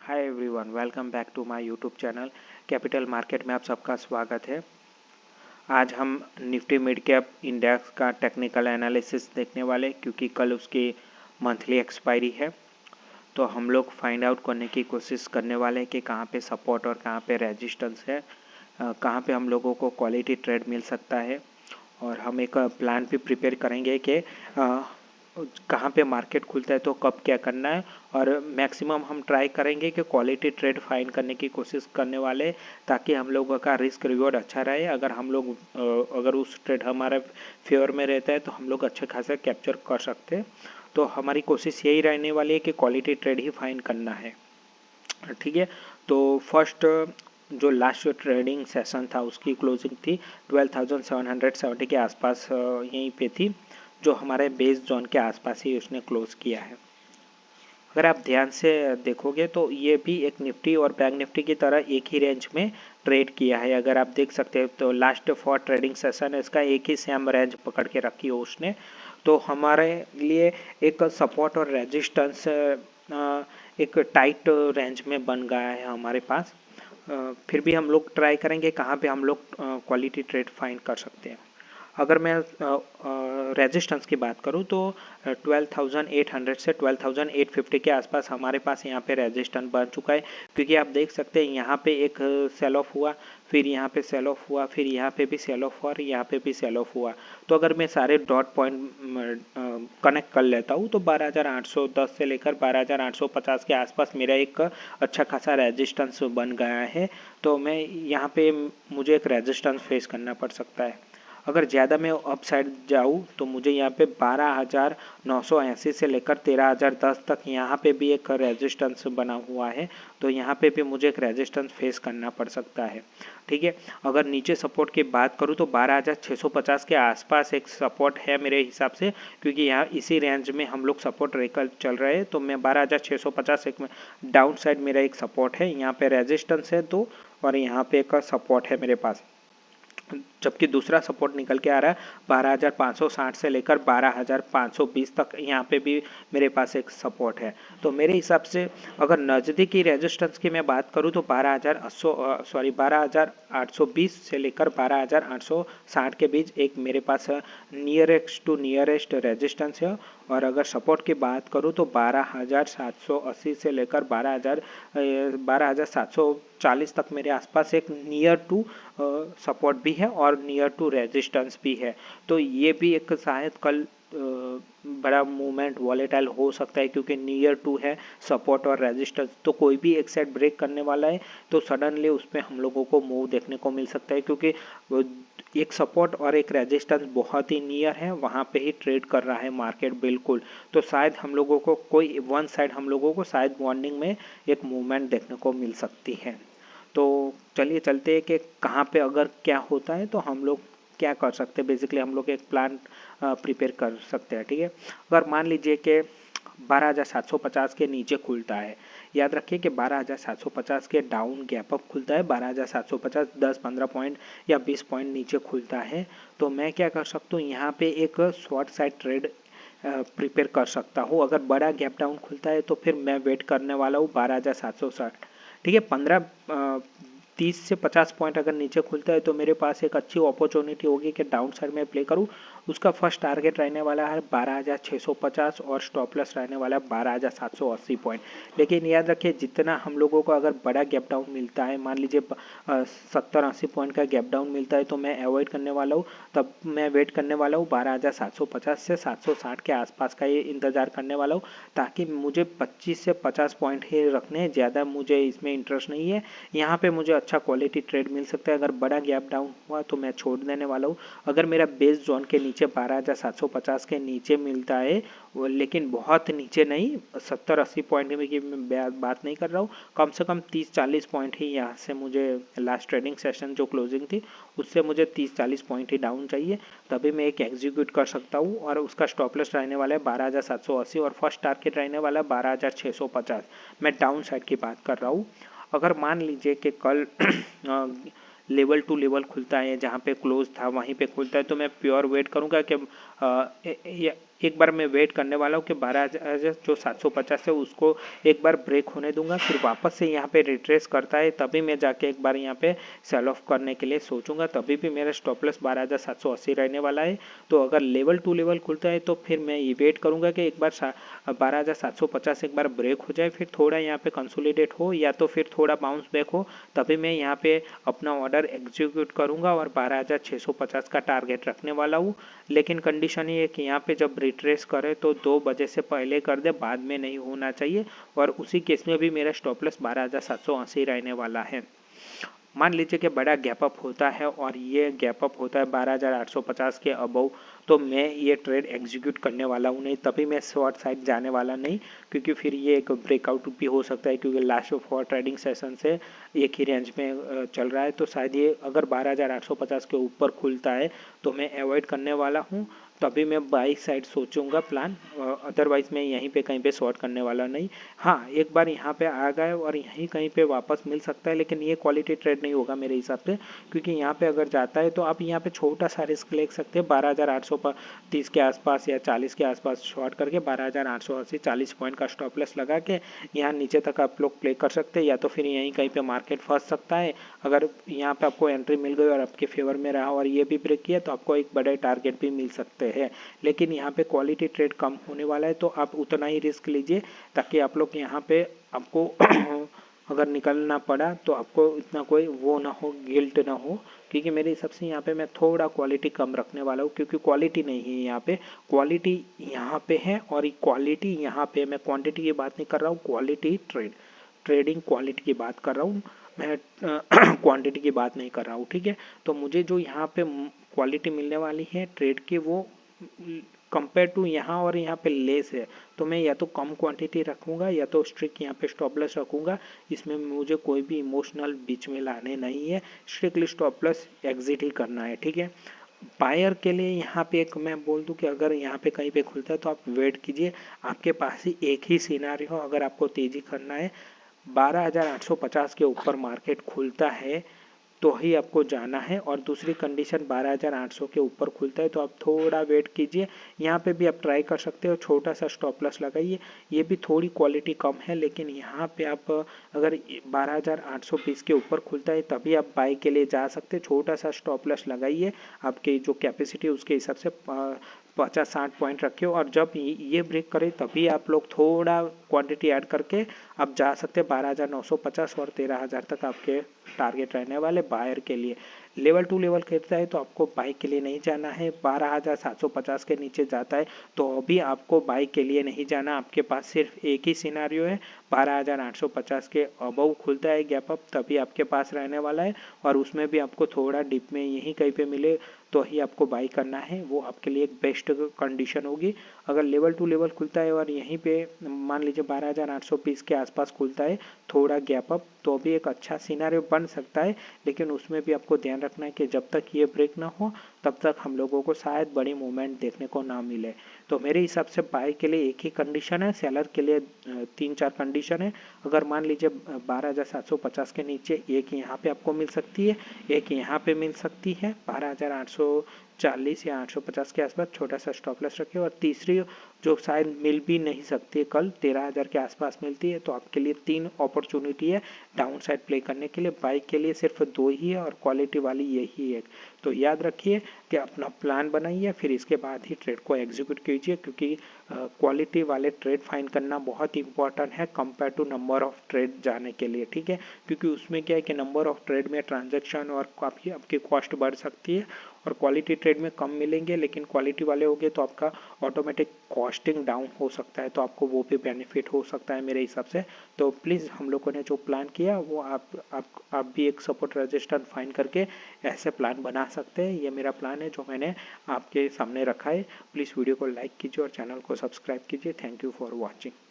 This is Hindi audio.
Hi everyone, welcome back to my YouTube channel capital market में आप सबका स्वागत है। आज हम निफ्टी मिड कैप इंडेक्स का टेक्निकल एनालिसिस देखने वाले, क्योंकि कल उसकी मंथली एक्सपायरी है। तो हम लोग फाइंड आउट करने की कोशिश करने वाले हैं कि कहाँ पे सपोर्ट और कहाँ पे रेजिस्टेंस है, कहाँ पे हम लोगों को क्वालिटी ट्रेड मिल सकता है। और हम एक प्लान भी प्रिपेयर करेंगे कि कहाँ पे मार्केट खुलता है तो कब क्या करना है। और मैक्सिमम हम ट्राई करेंगे कि क्वालिटी ट्रेड फाइंड करने की कोशिश करने वाले, ताकि हम लोगों का रिस्क रिवॉर्ड अच्छा रहे। अगर उस ट्रेड हमारे फेवर में रहता है तो हम लोग अच्छे खासे कैप्चर कर सकते हैं। तो हमारी कोशिश यही रहने वाली है कि क्वालिटी ट्रेड ही फाइंड करना है। ठीक है, तो फर्स्ट जो लास्ट ट्रेडिंग सेशन था उसकी क्लोजिंग थी 12,770 के आसपास, यहीं पे थी, जो हमारे बेस जोन के आसपास ही उसने क्लोज किया है। अगर आप ध्यान से देखोगे तो ये भी एक निफ्टी और बैंक निफ्टी की तरह एक ही रेंज में ट्रेड किया है। अगर आप देख सकते हो तो लास्ट 4 ट्रेडिंग सेशन इसका एक ही सेम रेंज पकड़ के रखी हो उसने। तो हमारे लिए एक सपोर्ट और रेजिस्टेंस एक टाइट रेंज में बन गया है हमारे पास। फिर भी हम लोग ट्राई करेंगे कहाँ पे हम लोग क्वालिटी ट्रेड फाइंड कर सकते हैं। अगर मैं रेजिस्टेंस की बात करूँ तो 12,800 से 12,850 के आसपास हमारे पास यहाँ पे रेजिस्टेंस बन चुका है। क्योंकि आप देख सकते हैं यहाँ पे एक सेल ऑफ हुआ, फिर यहाँ पे सेल ऑफ हुआ, फिर यहाँ पे भी सेल ऑफ हुआ और यहाँ पे भी सेल ऑफ हुआ। तो अगर मैं सारे डॉट पॉइंट कनेक्ट कर लेता हूँ तो 12,810 से लेकर 12,850 के आसपास मेरा एक अच्छा खासा रेजिस्टेंस बन गया है। तो मैं यहाँ पे मुझे एक रेजिस्टेंस फेस करना पड़ सकता है। अगर ज़्यादा मैं अप साइड जाऊँ तो मुझे यहाँ पे 12,980 से लेकर 13,010 तक यहाँ पे भी एक रेजिस्टेंस बना हुआ है। तो यहाँ पे भी मुझे एक रेजिस्टेंस फेस करना पड़ सकता है। ठीक है, अगर नीचे सपोर्ट की बात करूँ तो 12,650 के आसपास एक सपोर्ट है मेरे हिसाब से, क्योंकि यहाँ इसी रेंज में हम लोग सपोर्ट लेकर चल रहे हैं। तो मैं 12,650 एक डाउन साइड मेरा एक सपोर्ट है, यहाँ पे रेजिस्टेंस है 2 और यहाँ पे एक सपोर्ट है मेरे पास। जबकि दूसरा सपोर्ट निकल के आ रहा है 12,560 से लेकर 12,520 तक, यहाँ पे भी मेरे पास एक सपोर्ट है। तो मेरे हिसाब से अगर नज़दीकी रेजिस्टेंस की मैं बात करूँ तो 12,820 से लेकर 12,860 के बीच एक मेरे पास नियरेस्ट टू नियरेस्ट रेजिस्टेंस है। और अगर सपोर्ट की बात करूँ तो 12,780 से लेकर 12,740 तक मेरे आसपास एक नियर टू सपोर्ट भी है और नियर टू रेजिस्टेंस भी है। तो ये भी एक शायद कल बड़ा मूवमेंट वॉलेटाइल हो सकता है, क्योंकि नियर टू है सपोर्ट और रेजिस्टेंस। तो कोई भी एक साइड ब्रेक करने वाला है तो सडनली उस पर हम लोगों को मूव देखने को मिल सकता है, क्योंकि एक सपोर्ट और एक रेजिस्टेंस बहुत ही नियर है, वहाँ पे ही ट्रेड कर रहा है मार्केट बिल्कुल। तो शायद हम लोगों को कोई वन साइड हम लोगों को शायद मॉर्निंग में एक मूवमेंट देखने को मिल सकती है। तो चलिए चलते हैं कि कहाँ पे अगर क्या होता है तो हम लोग क्या कर सकते हैं। बेसिकली हम लोग एक प्लान प्रिपेयर कर सकते हैं। ठीक है, अगर मान लीजिए कि 12,750 के नीचे खुलता है, याद रखिए कि 12,750 के डाउन गैप अप खुलता है, 12,750 10-15 पॉइंट या 20 पॉइंट नीचे खुलता है। तो मैं क्या कर सकता हूँ, यहाँ पे एक शॉर्ट साइड ट्रेड प्रिपेयर कर सकता हूँ। अगर बड़ा गैप डाउन खुलता है तो फिर मैं वेट करने वाला हूँ 12,760। ठीक है, 30 से 50 पॉइंट अगर नीचे खुलता है तो मेरे पास एक अच्छी अपॉर्चुनिटी होगी कि डाउन साइड में प्ले करूं। उसका फर्स्ट टारगेट रहने वाला है 12,650 और स्टॉप लॉस रहने वाला है 12,780 पॉइंट। लेकिन याद रखिए, जितना हम लोगों को अगर बड़ा गैप डाउन मिलता है, मान लीजिए 70-80 पॉइंट का गैप डाउन मिलता है, तो मैं अवॉइड करने वाला हूँ। तब मैं वेट करने वाला हूँ 12,750 से 760 के आसपास का ये इंतज़ार करने वाला हूँ, ताकि मुझे 25 से 50 पॉइंट ही रखने, ज़्यादा मुझे इसमें इंटरेस्ट नहीं है। यहाँ पे मुझे अच्छा क्वालिटी ट्रेड मिल सकता है। अगर बड़ा गैप डाउन हुआ तो मैं छोड़ देने वाला हूँ। अगर मेरा बेस जोन के नीचे 12,750 के नीचे मिलता है, लेकिन बहुत नीचे नहीं, 70-80 पॉइंट की मैं बात नहीं कर रहा हूँ, कम से कम 30-40 पॉइंट ही यहाँ से मुझे लास्ट ट्रेडिंग सेशन जो क्लोजिंग थी उससे मुझे 30-40 पॉइंट ही डाउन चाहिए, तभी मैं एक एग्जीक्यूट कर सकता हूँ। और उसका स्टॉप लॉस रहने वाला है 12,780 और फर्स्ट टारगेट रहने वाला है 12,650। मैं डाउन साइड की बात कर रहा हूँ। अगर मान लीजिए कि कल लेवल टू लेवल खुलता है, जहाँ पे क्लोज था वहीं पे खुलता है, तो मैं प्योर वेट करूँगा कि एक बार मैं वेट करने वाला हूँ कि 12,000 जो 750 है उसको एक बार ब्रेक होने दूंगा, फिर वापस से यहाँ पे रिट्रेस करता है तभी मैं जाके एक बार यहाँ पे सेल ऑफ करने के लिए सोचूंगा, तभी भी मेरा स्टॉप लॉस 12,780 रहने वाला है। तो अगर लेवल टू लेवल खुलता है तो फिर मैं ये वेट करूंगा कि एक बार 12,750 एक बार ब्रेक हो जाए, फिर थोड़ा यहाँ पे कंसोलिडेट हो या तो फिर थोड़ा बाउंस बैक हो, तभी मैं यहाँ पे अपना ऑर्डर एग्जीक्यूट करूंगा और 12,650 का टारगेट रखने वाला हूँ। लेकिन कंडीशन ये है कि यहाँ पे जब रिट्रेस करे तो 2 बजे से पहले कर दे, बाद में नहीं होना चाहिए, और उसी केस में भी मेरा स्टॉप लॉस 12,780 रहने वाला है। मान लीजिए कि बड़ा गैप अप होता है और ये गैप अप होता है 12,850 के अबव, तो मैं ये ट्रेड एग्जीक्यूट करने वाला हूँ नहीं, तभी मैं शॉर्ट साइड जाने वाला नहीं, क्योंकि फिर ये एक ब्रेकआउट भी हो सकता है, क्योंकि लास्ट 4 ट्रेडिंग सेशन से एक ही रेंज में चल रहा है। तो शायद ये अगर 12,850 के ऊपर खुलता है तो मैं अवॉइड करने वाला हूँ, तभी मैं बाई साइड सोचूंगा प्लान, अदरवाइज मैं यहीं पे कहीं पे शॉर्ट करने वाला नहीं। हाँ, एक बार यहाँ पे आ गए और यहीं कहीं पे वापस मिल सकता है, लेकिन ये क्वालिटी ट्रेड नहीं होगा मेरे हिसाब से, क्योंकि यहाँ पे अगर जाता है तो आप यहाँ पे छोटा सा रिस्क ले सकते हैं 12,830 के आसपास या 40 के आसपास शॉर्ट करके 12,880 40 पॉइंट का स्टॉप लॉस लगा के यहाँ नीचे तक आप लोग प्ले कर सकते हैं, या तो फिर यहीं कहीं पे मार्केट फंस सकता है। अगर यहाँ पे आपको एंट्री मिल गई और आपके फेवर में रहा और ये भी ब्रेक किया तो आपको एक बड़े टारगेट भी मिल सकते हैं, लेकिन यहाँ पे क्वालिटी ट्रेड कम होने वाला है, तो आप उतना ही रिस्क लीजिए ताकि आप लोग यहाँ पे आपको अगर निकलना पड़ा तो आपको इतना कोई वो ना हो, गिल्ट ना हो, क्योंकि मेरे हिसाब से यहाँ पे मैं थोड़ा क्वालिटी कम रखने वाला हूँ, क्योंकि क्वालिटी नहीं है यहाँ पे, क्वालिटी यहाँ पे है और क्वालिटी यहाँ पे, मैं क्वांटिटी की बात नहीं कर रहा हूँ, क्वालिटी ट्रेडिंग क्वालिटी की बात कर रहा हूँ मैं, क्वांटिटी की बात नहीं कर रहा हूँ, ठीक है। तो मुझे जो यहाँ पे क्वालिटी मिलने वाली है ट्रेड की वो कंपेयर टू यहाँ और यहाँ पे लेस है, तो मैं या तो कम क्वांटिटी रखूंगा या तो स्ट्रिक्ट यहाँ पे स्टॉप लॉस रखूंगा। इसमें मुझे कोई भी इमोशनल बीच में लाने नहीं है, स्ट्रिक्टली स्टॉप लॉस एग्जिट ही करना है, ठीक है। बायर के लिए यहाँ पे एक मैं बोल दूं कि अगर यहाँ पे कहीं पे खुलता है तो आप वेट कीजिए, आपके पास ही एक ही सिनारियो, अगर आपको तेजी करना है 12,850 के ऊपर मार्केट खुलता है तो ही आपको जाना है, और दूसरी कंडीशन 12,800 के ऊपर खुलता है तो आप थोड़ा वेट कीजिए। यहाँ पे भी आप ट्राई कर सकते हो, छोटा सा स्टॉप लॉस लगाइए, ये भी थोड़ी क्वालिटी कम है, लेकिन यहाँ पे आप अगर 12,820 के ऊपर खुलता है तभी आप बाई के लिए जा सकते हैं। छोटा सा स्टॉप लॉस लगाइए, आपकी जो कैपेसिटी उसके हिसाब से 50-60 पॉइंट रखिए, और जब ये ब्रेक करे तभी आप लोग थोड़ा क्वांटिटी ऐड करके आप जा सकते हैं 12,950 और 13,000 तक आपके टारगेट रहने वाले बायर के लिए। लेवल टू लेवल खेलता है तो आपको बाई के लिए नहीं जाना है, 12,750 के नीचे जाता है तो अभी आपको बाई के लिए नहीं जाना, आपके पास सिर्फ एक ही सिनारियो है, 12,850 के अबव खुलता है गैप अप तभी आपके पास रहने वाला है, और उसमें भी आपको थोड़ा डिप में यहीं कहीं पे मिले तो ही आपको बाई करना है, वो आपके लिए एक बेस्ट कंडीशन होगी। अगर लेवल टू लेवल खुलता है और यहीं पे मान लीजिए 12,820 के आसपास खुलता है थोड़ा गैप अप, तो भी एक अच्छा सिनारियो बन सकता है, लेकिन उसमें भी आपको ध्यान रखना है कि जब तक ये ब्रेक ना हो तब तक हम लोगों को शायद बड़ी मूवमेंट देखने को ना मिले। तो मेरे हिसाब से बाय के लिए एक ही कंडीशन है, सेलर के लिए 3-4 कंडीशन है। अगर मान लीजिए 12,750 के नीचे एक यहाँ पे आपको मिल सकती है, एक यहाँ पे मिल सकती है 12,840 या 850 के आसपास, छोटा सा स्टॉप लॉस रखिए, और तीसरी जो शायद मिल भी नहीं सकती है, कल 13,000 के आसपास मिलती है, तो आपके लिए 3 अपॉर्चुनिटी है डाउन साइड प्ले करने के लिए, बाइक के लिए सिर्फ 2 ही है और क्वालिटी वाली यही है। तो याद रखिए कि अपना प्लान बनाइए, फिर इसके बाद ही ट्रेड को एग्जीक्यूट कीजिए, क्योंकि क्वालिटी वाले ट्रेड फाइंड करना बहुत इंपॉर्टेंट है compare to number of trade जाने के लिए, ठीक है। क्योंकि उसमें क्या है कि नंबर ऑफ ट्रेड में ट्रांजैक्शन और काफ़ी आपकी कॉस्ट बढ़ सकती है, और क्वालिटी ट्रेड में कम मिलेंगे, लेकिन क्वालिटी वाले हो गए तो आपका ऑटोमेटिक कॉस्टिंग डाउन हो सकता है, तो आपको वो भी बेनिफिट हो सकता है मेरे हिसाब से। तो प्लीज़ हम लोगों ने जो प्लान किया वो आप भी एक सपोर्ट रजिस्टर फाइंड करके ऐसे प्लान बना सकते हैं। ये मेरा प्लान है जो मैंने आपके सामने रखा है। प्लीज़ वीडियो को लाइक कीजिए और चैनल को सब्सक्राइब कीजिए। Thank you for watching.